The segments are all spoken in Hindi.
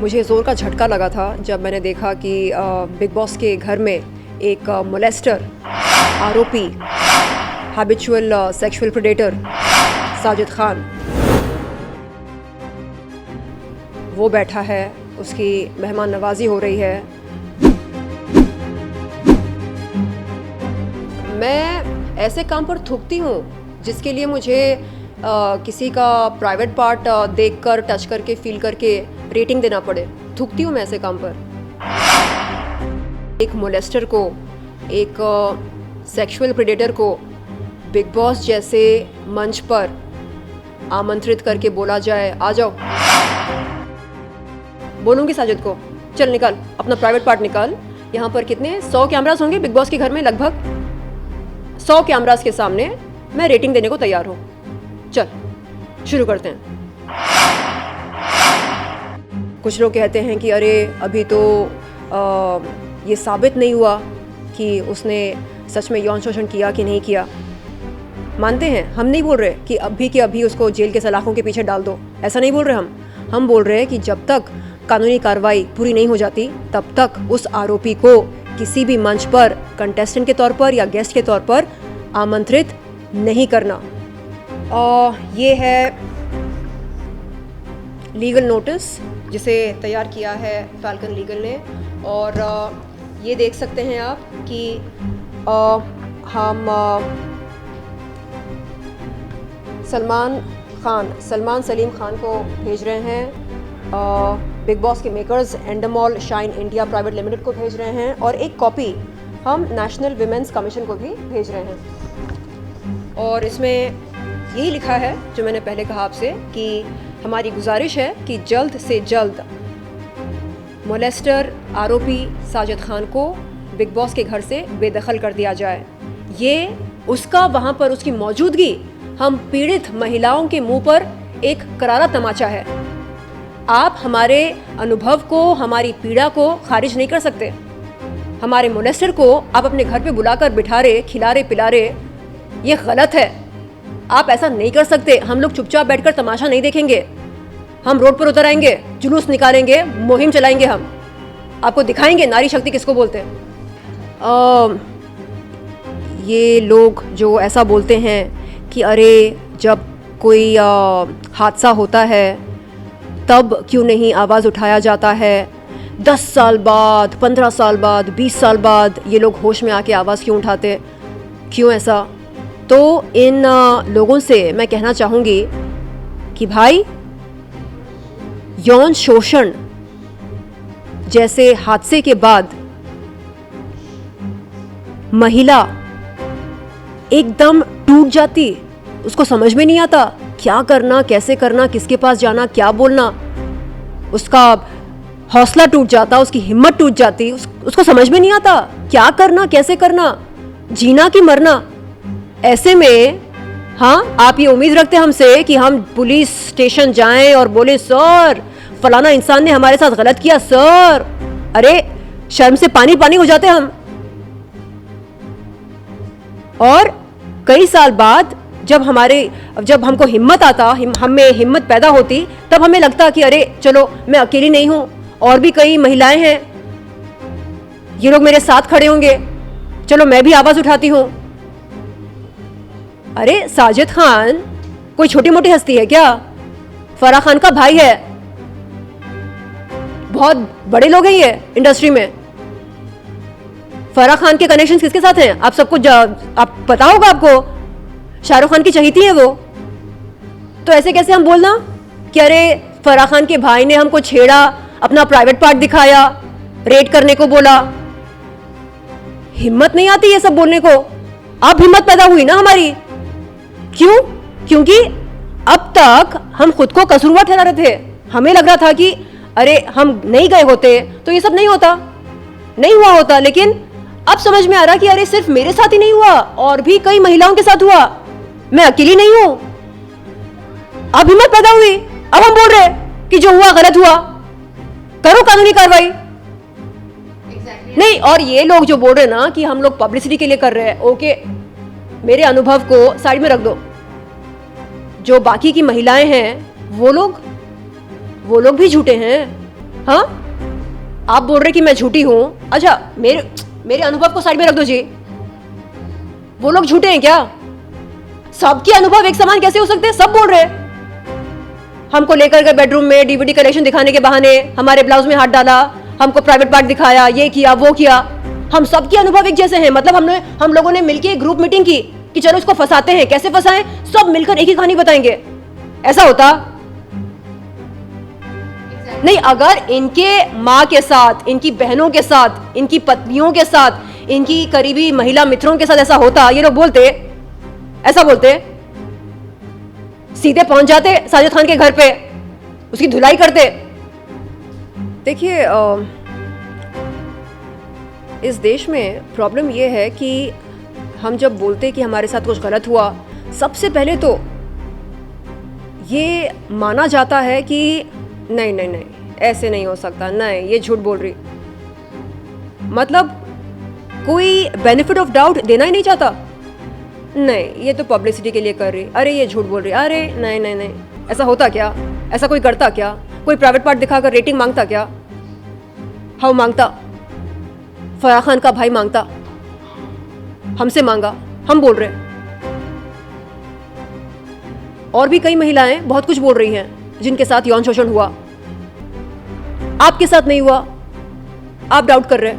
मुझे ज़ोर का झटका लगा था जब मैंने देखा कि बिग बॉस के घर में एक मोलेस्टर, आरोपी, habitual sexual predator Sajid Khan वो बैठा है, उसकी मेहमान नवाजी हो रही है। मैं ऐसे काम पर थूकती हूँ जिसके लिए मुझे किसी का प्राइवेट पार्ट देखकर, टच करके, फील करके रेटिंग देना पड़े। थूकती हूँ मैं ऐसे काम पर। एक मोलेस्टर को, एक सेक्सुअल प्रेडेटर को बिग बॉस जैसे मंच पर आमंत्रित करके बोला जाए, आ जाओ। बोलूँगी साजिद को, चल निकाल अपना प्राइवेट पार्ट निकाल। यहाँ पर कितने 100 कैमरास होंगे बिग बॉस के घर में, लगभग 100 कैमरास के सामने मैं रेटिंग देने को तैयार हूँ। चल शुरू करते हैं। कुछ लोग कहते हैं कि अरे अभी तो ये साबित नहीं हुआ कि उसने सच में यौन शोषण किया कि नहीं किया। मानते हैं, हम नहीं बोल रहे कि अभी के अभी उसको जेल के सलाखों के पीछे डाल दो, ऐसा नहीं बोल रहे हम बोल रहे हैं कि जब तक कानूनी कार्रवाई पूरी नहीं हो जाती तब तक उस आरोपी को किसी भी मंच पर कंटेस्टेंट के तौर पर या गेस्ट के तौर पर आमंत्रित नहीं करना। ये है लीगल नोटिस जिसे तैयार किया है फाल्कन लीगल ने, और ये देख सकते हैं आप कि हम सलमान सलीम खान को भेज रहे हैं, बिग बॉस के makers Endemol Shine India private limited को भेज रहे हैं, और एक कॉपी हम नेशनल विमेंस कमीशन को भी भेज रहे हैं। और इसमें यही लिखा है जो मैंने पहले कहा आपसे कि हमारी गुजारिश है कि जल्द से जल्द मोलेस्टर आरोपी साजिद खान को बिग बॉस के घर से बेदखल कर दिया जाए। ये उसका वहाँ पर उसकी मौजूदगी हम पीड़ित महिलाओं के मुंह पर एक करारा तमाचा है। आप हमारे अनुभव को, हमारी पीड़ा को खारिज नहीं कर सकते। हमारे मोलेस्टर को आप अपने घर पे बुलाकर बिठा रहे, खिला रहे, पिला रहे, ये गलत है। आप ऐसा नहीं कर सकते। हम लोग चुपचाप बैठकर तमाशा नहीं देखेंगे। हम रोड पर उतर आएंगे, जुलूस निकालेंगे, मुहिम चलाएंगे। हम आपको दिखाएंगे नारी शक्ति किसको बोलते हैं। ये लोग जो ऐसा बोलते हैं कि अरे जब कोई हादसा होता है तब क्यों नहीं आवाज़ उठाया जाता है, 10 साल बाद, 15 साल बाद, 20 साल बाद ये लोग होश में आके आवाज़ क्यों उठाते, क्यों ऐसा? तो इन लोगों से मैं कहना चाहूँगी कि भाई, यौन शोषण जैसे हादसे के बाद महिला एकदम टूट जाती, उसको समझ में नहीं आता क्या करना, कैसे करना, किसके पास जाना, क्या बोलना। उसका हौसला टूट जाता, उसकी हिम्मत टूट जाती, उसको समझ में नहीं आता क्या करना, कैसे करना, जीना कि मरना। ऐसे में हाँ, आप ये उम्मीद रखते हैं हमसे कि हम पुलिस स्टेशन जाएं और बोले सर फलाना इंसान ने हमारे साथ गलत किया सर। अरे शर्म से पानी पानी हो जाते हम। और कई साल बाद जब हमको हिम्मत आता, हमें हिम्मत पैदा होती, तब हमें लगता कि अरे चलो मैं अकेली नहीं हूं, और भी कई महिलाएं हैं, ये लोग मेरे साथ खड़े होंगे, चलो मैं भी आवाज उठाती हूं। अरे साजिद खान कोई छोटी मोटी हस्ती है क्या? फराह खान का भाई है, बहुत बड़े लोग हैं ये इंडस्ट्री में। फराह खान के कनेक्शंस किसके साथ हैं आप सबको आप पता होगा आपको। शाहरुख खान की चहीती है वो। तो ऐसे कैसे हम बोलना कि अरे फराह खान के भाई ने हमको छेड़ा, अपना प्राइवेट पार्ट दिखाया, रेट करने को बोला। हिम्मत नहीं आती ये सब बोलने को। अब हिम्मत पैदा हुई ना हमारी। क्यों? क्योंकि अब तक हम खुद को कसूरवार ठहरा रहे थे। हमें लग रहा था कि अरे हम नहीं गए होते तो ये सब नहीं होता, नहीं हुआ होता। लेकिन अब समझ में आ रहा कि अरे सिर्फ मेरे साथ ही नहीं हुआ, और भी कई महिलाओं के साथ हुआ, मैं अकेली नहीं हूं। अब हिम्मत पैदा हुई। अब हम बोल रहे कि जो हुआ गलत हुआ, करो कानूनी कार्रवाई। नहीं, और ये लोग जो बोल रहे ना कि हम लोग पब्लिसिटी के लिए कर रहे हैं, ओके, मेरे अनुभव को साइड में रख दो। जो बाकी की महिलाएं हैं वो लोग भी झूठे हैं। हाँ, आप बोल रहे कि मैं झूठी हूं? अच्छा, मेरे अनुभव को साइड में रख दो जी। वो लोग झूठे हैं क्या? सबके अनुभव एक समान कैसे हो सकते हैं? सब बोल रहे हैं। हमको लेकर गए बेडरूम में, डीवीडी कलेक्शन दिखाने के बहाने हमारे ब्लाउज में हाथ डाला, हमको प्राइवेट पार्ट दिखाया, ये किया वो किया। हम सबके अनुभव एक जैसे हैं। मतलब हम लोगों ने मिलकर एक ग्रुप मीटिंग की कि चलो इसको फंसाते हैं। कैसे फंसाएं? सब मिलकर एक ही कहानी बताएंगे। ऐसा होता नहीं। अगर इनके माँ के साथ, इनकी बहनों के साथ, इनकी पत्नियों के साथ, इनकी करीबी महिला मित्रों के साथ ऐसा होता, ये लोग बोलते, ऐसा बोलते, सीधे पहुंच जाते साजिद खान के घर पे, उसकी धुलाई करते। देखिए, इस देश में प्रॉब्लम ये है कि हम जब बोलते कि हमारे साथ कुछ गलत हुआ, सबसे पहले तो ये माना जाता है कि नहीं नहीं नहीं, ऐसे नहीं हो सकता, नहीं ये झूठ बोल रही। मतलब कोई बेनिफिट ऑफ डाउट देना ही नहीं चाहता। नहीं, ये तो पब्लिसिटी के लिए कर रही, अरे ये झूठ बोल रही, अरे नहीं नहीं नहीं। ऐसा होता क्या? ऐसा कोई करता क्या? कोई प्राइवेट पार्ट दिखाकर रेटिंग मांगता क्या? हाँ मांगता, फराह खान का भाई मांगता, हमसे मांगा, हम बोल रहे। और भी कई महिलाएं बहुत कुछ बोल रही हैं जिनके साथ यौन शोषण हुआ। आपके साथ नहीं हुआ, आप डाउट कर रहे।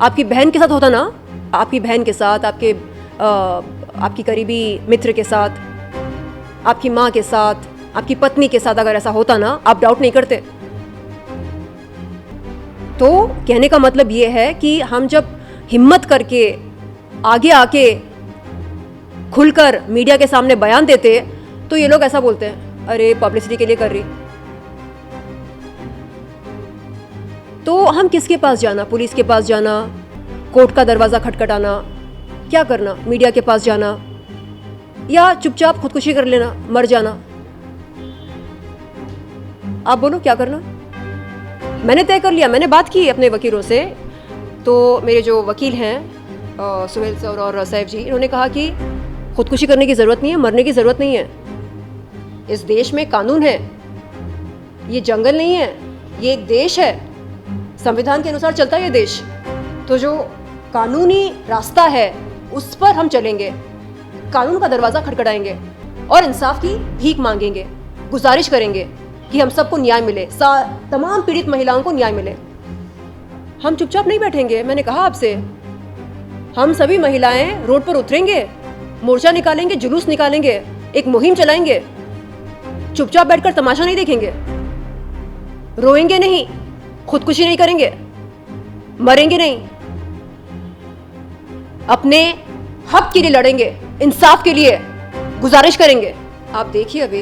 आपकी बहन के साथ होता ना, आपकी बहन के साथ, आपकी करीबी मित्र के साथ, आपकी माँ के साथ, आपकी पत्नी के साथ अगर ऐसा होता ना, आप डाउट नहीं करते। तो कहने का मतलब ये है कि हम जब हिम्मत करके आगे आके खुलकर मीडिया के सामने बयान देते तो ये लोग ऐसा बोलते हैं, अरे पब्लिसिटी के लिए कर रही। तो हम किसके पास जाना? पुलिस के पास जाना, कोर्ट का दरवाज़ा खटखटाना, क्या करना? मीडिया के पास जाना, या चुपचाप खुदकुशी कर लेना, मर जाना? आप बोलो क्या करना? मैंने तय कर लिया, मैंने बात की अपने वकीलों से। तो मेरे जो वकील हैं सुहेल सर और सैफ जी, इन्होंने कहा कि खुदकुशी करने की ज़रूरत नहीं है, मरने की ज़रूरत नहीं है। इस देश में कानून है, ये जंगल नहीं है, ये एक देश है, संविधान के अनुसार चलता है ये देश। तो जो कानूनी रास्ता है उस पर हम चलेंगे, कानून का दरवाज़ा खटखटाएंगे और इंसाफ की भीख मांगेंगे, गुजारिश करेंगे कि हम सबको न्याय मिले, तमाम पीड़ित महिलाओं को न्याय मिले। हम चुपचाप नहीं बैठेंगे। मैंने कहा आपसे, हम सभी महिलाएं रोड पर उतरेंगे, मोर्चा निकालेंगे, जुलूस निकालेंगे, एक मुहिम चलाएंगे। चुपचाप बैठकर तमाशा नहीं देखेंगे, रोएंगे नहीं, खुदकुशी नहीं करेंगे, मरेंगे नहीं, अपने हक के लिए लड़ेंगे, इंसाफ के लिए गुजारिश करेंगे। आप देखिए, अभी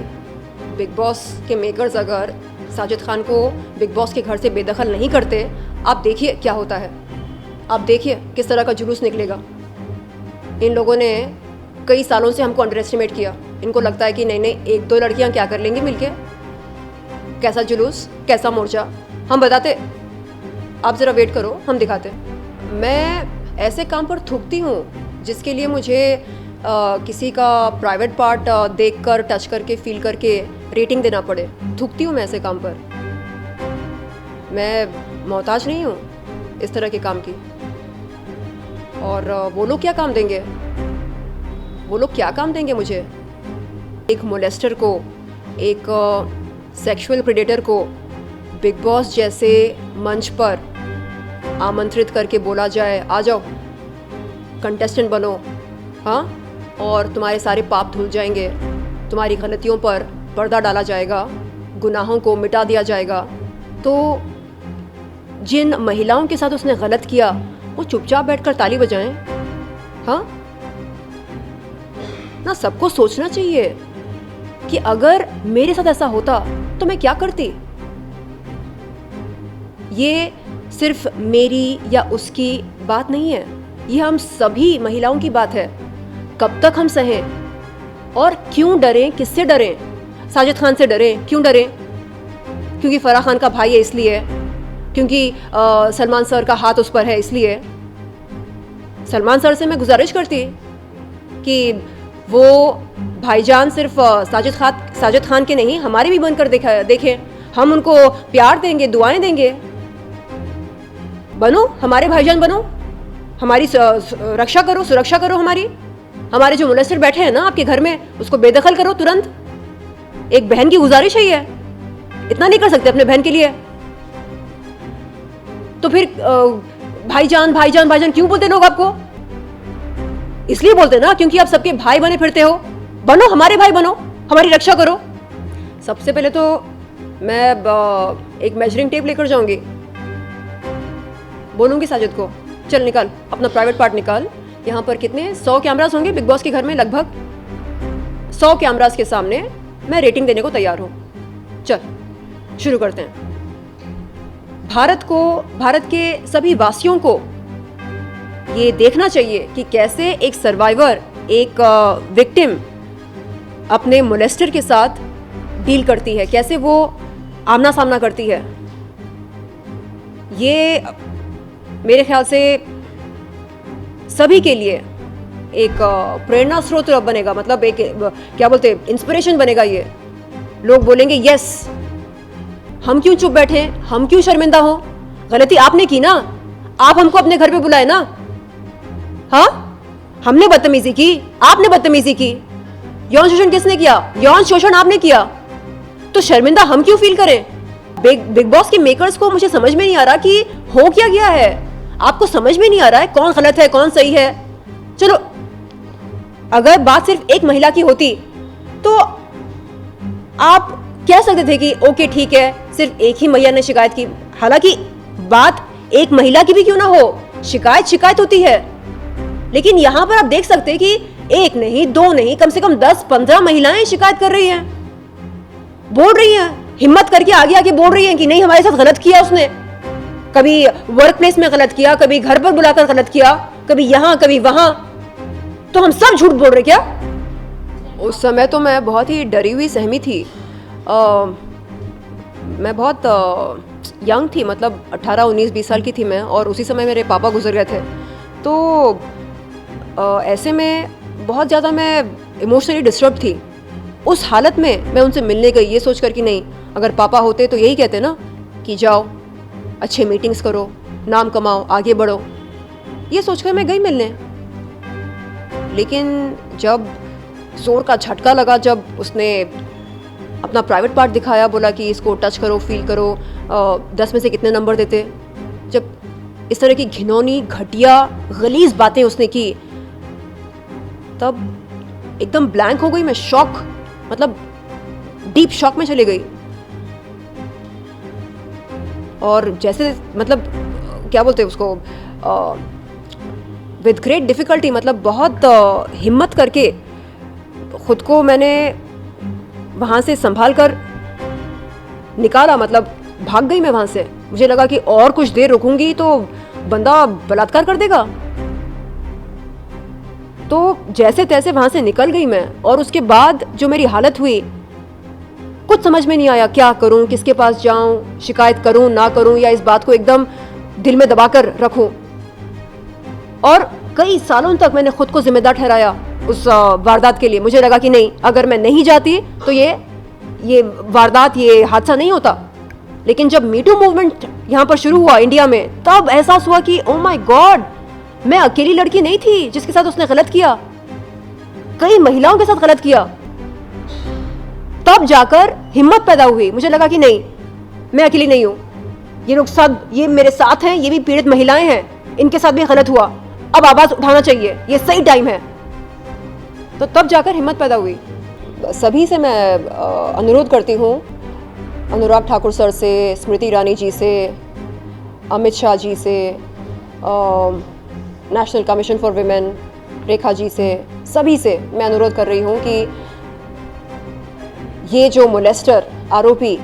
बिग बॉस के मेकर्स अगर साजिद खान को बिग बॉस के घर से बेदखल नहीं करते, आप देखिए क्या होता है। आप देखिए किस तरह का जुलूस निकलेगा। इन लोगों ने कई सालों से हमको अंडर एस्टिमेट किया। इनको लगता है कि नहीं नहीं, एक दो लड़कियां क्या कर लेंगी मिलके, कैसा जुलूस, कैसा मोर्चा, हम बताते। आप ज़रा वेट करो, हम दिखाते। मैं ऐसे काम पर थूकती हूँ जिसके लिए मुझे किसी का प्राइवेट पार्ट देखकर, टच करके, फील करके रेटिंग देना पड़े। थूकती हूँ मैं ऐसे काम पर। मैं मोहताज नहीं हूँ इस तरह के काम की। और वो लोग क्या काम देंगे? वो लोग क्या काम देंगे मुझे? एक मोलेस्टर को, एक सेक्सुअल प्रेडेटर को बिग बॉस जैसे मंच पर आमंत्रित करके बोला जाए, आ जाओ कंटेस्टेंट बनो, हाँ, और तुम्हारे सारे पाप धुल जाएंगे, तुम्हारी गलतियों पर पर्दा डाला जाएगा, गुनाहों को मिटा दिया जाएगा। तो जिन महिलाओं के साथ उसने गलत किया वो चुपचाप बैठकर ताली बजाएं? हाँ ना, सबको सोचना चाहिए कि अगर मेरे साथ ऐसा होता तो मैं क्या करती। ये सिर्फ मेरी या उसकी बात नहीं है, ये हम सभी महिलाओं की बात है। कब तक हम सहें और क्यों डरें? किससे डरें? साजिद खान से डरें? क्यों डरें? क्योंकि फराह खान का भाई है इसलिए, क्योंकि सलमान सर का हाथ उस पर है इसलिए। सलमान सर से मैं गुजारिश करती कि वो भाईजान सिर्फ साजिद खान के नहीं, हमारे भी बनकर देखें। हम उनको प्यार देंगे, दुआएं देंगे। बनो हमारे भाईजान, बनो हमारी रक्षा करो, सुरक्षा करो हमारी। हमारे जो मोलेस्टर बैठे हैं ना आपके घर में, उसको बेदखल करो तुरंत। एक बहन की गुजारिश है ये, इतना नहीं कर सकते अपने बहन के लिए? तो फिर भाईजान भाईजान भाईजान क्यों बोलते लोग आपको? इसलिए बोलते ना क्योंकि आप सबके भाई बने फिरते हो। बनो हमारे भाई, बनो हमारी रक्षा करो। सबसे पहले तो मैं एक मेजरिंग टेप लेकर जाऊंगी, बोलूंगी साजिद को, चल निकाल अपना प्राइवेट पार्ट निकाल। यहाँ पर कितने 100 कैमरास होंगे बिग बॉस के घर में, लगभग 100 कैमरास के सामने मैं रेटिंग देने को तैयार हूँ। चल शुरू करते हैं। भारत के सभी वासियों को ये देखना चाहिए कि कैसे एक सर्वाइवर, एक विक्टिम अपने मोलेस्टर के साथ डील करती है, कैसे वो आमना सामना करती है। ये मेरे ख्याल से सभी के लिए एक प्रेरणा स्रोत बनेगा, मतलब एक क्या बोलते हैं, इंस्पिरेशन बनेगा। ये लोग बोलेंगे यस, हम क्यों चुप बैठे हैं, हम क्यों शर्मिंदा हो? गलती आपने की ना, आप हमको अपने घर पे बुलाए ना। हाँ, हमने बदतमीजी की, आपने बदतमीजी की। यौन शोषण किसने किया? यौन शोषण आपने किया। तो शर्मिंदा हम क्यों फील करें? बिग बॉस के मेकर्स को मुझे समझ में नहीं आ रहा कि हो क्या गया है। आपको समझ में नहीं आ रहा है कौन गलत है कौन सही है। चलो, अगर बात सिर्फ एक महिला की होती तो आप कह सकते थे कि ओके ठीक है, सिर्फ एक ही महिला ने शिकायत की। हालांकि बात एक महिला की भी क्यों ना हो, शिकायत होती है। लेकिन यहां पर आप देख सकते हैं कि एक नहीं, दो नहीं, कम से कम 10-15 महिलाएं शिकायत कर रही हैं, बोल रही हैं, हिम्मत करके आगे आगे बोल रही हैं कि नहीं हमारे साथ गलत किया उसने। कभी वर्क प्लेस में गलत किया, कभी घर पर बुलाकर गलत किया, कभी यहां कभी वहां। तो हम सब झूठ बोल रहे क्या? उस समय तो मैं बहुत ही डरी हुई सहमी थी। मैं बहुत यंग थी, मतलब 18, 19, 20 साल की थी मैं, और उसी समय मेरे पापा गुजर गए थे। तो ऐसे में बहुत ज़्यादा मैं इमोशनली डिस्टर्ब थी। उस हालत में मैं उनसे मिलने गई, ये सोच कर कि नहीं, अगर पापा होते तो यही कहते ना कि जाओ अच्छे मीटिंग्स करो, नाम कमाओ, आगे बढ़ो। ये सोचकर मैं गई मिलने। लेकिन जब जोर का झटका लगा, जब उसने अपना प्राइवेट पार्ट दिखाया, बोला कि इसको टच करो, फील करो, 10 में से कितने नंबर देते, जब इस तरह की घिनौनी, घटिया, गलीज बातें उसने की, तब एकदम ब्लैंक हो गई मैं। शॉक, मतलब डीप शॉक में चली गई। और जैसे, मतलब क्या बोलते हैं उसको, विद ग्रेट डिफिकल्टी, मतलब बहुत हिम्मत करके खुद को मैंने वहाँ से संभाल कर निकाला, मतलब भाग गई मैं वहाँ से। मुझे लगा कि और कुछ देर रुकूंगी तो बंदा बलात्कार कर देगा। तो जैसे तैसे वहाँ से निकल गई मैं। और उसके बाद जो मेरी हालत हुई, कुछ समझ में नहीं आया क्या करूं, किसके पास जाऊं, शिकायत करूं ना करूं, या इस बात को एकदम दिल में दबाकर रखूं। और कई सालों तक मैंने खुद को जिम्मेदार ठहराया उस वारदात के लिए। मुझे लगा कि नहीं, अगर मैं नहीं जाती तो ये वारदात, ये हादसा नहीं होता। लेकिन जब मीटू मूवमेंट यहाँ पर शुरू हुआ इंडिया में, तब एहसास हुआ कि ओ माय गॉड, मैं अकेली लड़की नहीं थी जिसके साथ उसने गलत किया, कई महिलाओं के साथ गलत किया। तब जाकर हिम्मत पैदा हुई। मुझे लगा कि नहीं, मैं अकेली नहीं हूं, ये लोग सब, ये मेरे साथ हैं, ये भी पीड़ित महिलाएं हैं, इनके साथ भी गलत हुआ, अब आवाज उठाना चाहिए, ये सही टाइम है। तो तब जाकर हिम्मत पैदा हुई। सभी से मैं अनुरोध करती हूँ, अनुराग ठाकुर सर से, स्मृति ईरानी जी से, अमित शाह जी से, national commission for women Rekha ji से, सभी से मैं अनुरोध कर रही हूँ कि ये जो मोलेस्टर आरोपी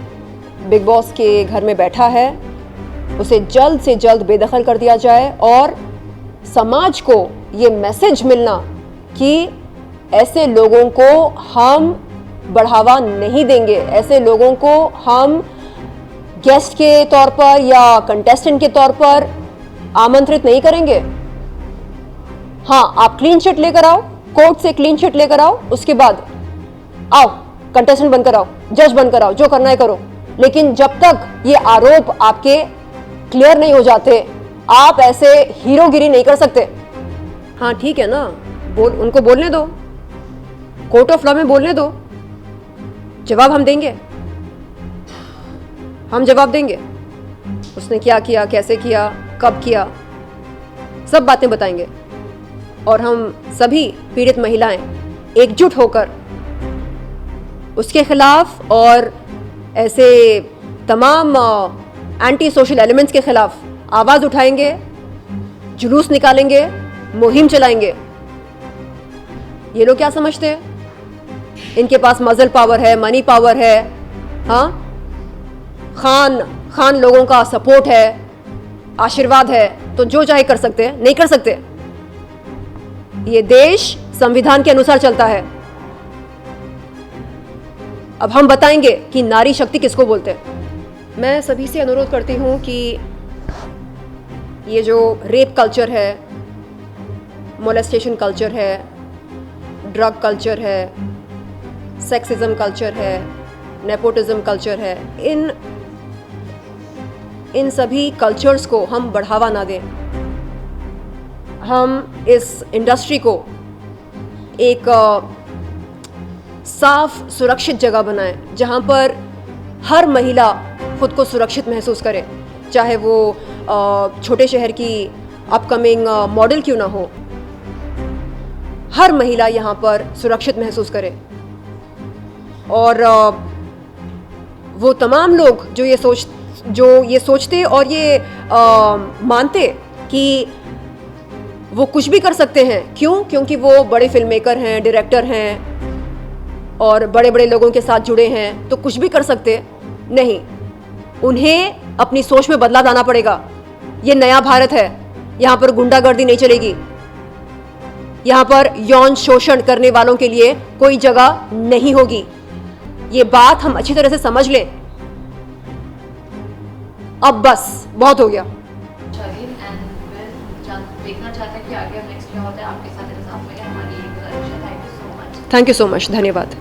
बिग बॉस के घर में बैठा है, उसे जल्द से जल्द बेदखल कर दिया जाए। और समाज को ये मैसेज मिलना कि ऐसे लोगों को हम बढ़ावा नहीं देंगे, ऐसे लोगों को हम गेस्ट के तौर पर या कंटेस्टेंट के तौर पर आमंत्रित नहीं करेंगे। हाँ, आप क्लीन चिट लेकर आओ, कोर्ट से क्लीन चिट लेकर आओ, उसके बाद आओ कंटेस्टेंट बनकर आओ, जज बनकर आओ, जो करना है करो। लेकिन जब तक ये आरोप आपके क्लियर नहीं हो जाते, आप ऐसे हीरोगिरी नहीं कर सकते। हाँ ठीक है ना, उनको बोलने दो, कोर्ट ऑफ लॉ में बोलने दो, जवाब हम देंगे, हम जवाब देंगे। उसने क्या किया, कैसे किया, कब किया, सब बातें बताएंगे। और हम सभी पीड़ित महिलाएं एकजुट होकर उसके खिलाफ और ऐसे तमाम एंटी सोशल एलिमेंट्स के खिलाफ आवाज उठाएंगे, जुलूस निकालेंगे, मुहिम चलाएंगे। ये लोग क्या समझते हैं? इनके पास मजल पावर है, मनी पावर है, हाँ, खान लोगों का सपोर्ट है, आशीर्वाद है, तो जो चाहे कर सकते हैं। नहीं कर सकते। ये देश संविधान के अनुसार चलता है। अब हम बताएंगे कि नारी शक्ति किसको बोलते हैं। मैं सभी से अनुरोध करती हूं कि ये जो रेप कल्चर है, मोलेस्टेशन कल्चर है, ड्रग कल्चर है, सेक्सिज्म कल्चर है, नेपोटिज्म कल्चर है, इन सभी कल्चर्स को हम बढ़ावा ना दें। हम इस इंडस्ट्री को एक साफ सुरक्षित जगह बनाएं जहां पर हर महिला खुद को सुरक्षित महसूस करे, चाहे वो छोटे शहर की अपकमिंग मॉडल क्यों ना हो। हर महिला यहाँ पर सुरक्षित महसूस करे। और वो तमाम लोग जो ये सोचते और ये मानते कि वो कुछ भी कर सकते हैं, क्यों? क्योंकि वो बड़े फिल्म मेकर हैं, डायरेक्टर हैं और बड़े बड़े लोगों के साथ जुड़े हैं, तो कुछ भी कर सकते नहीं। उन्हें अपनी सोच में बदलाव लाना पड़ेगा। ये नया भारत है, यहाँ पर गुंडागर्दी नहीं चलेगी, यहाँ पर यौन शोषण करने वालों के लिए कोई जगह नहीं होगी। ये बात हम अच्छी तरह से समझ लें। अब बस बहुत हो गया। देखना चाहते हैं कि आगे नेक्स्ट क्या होता है आपके साथ इंसाफ में। हमारी गुजारिश है। Thank you so much. Thank you so much. धन्यवाद।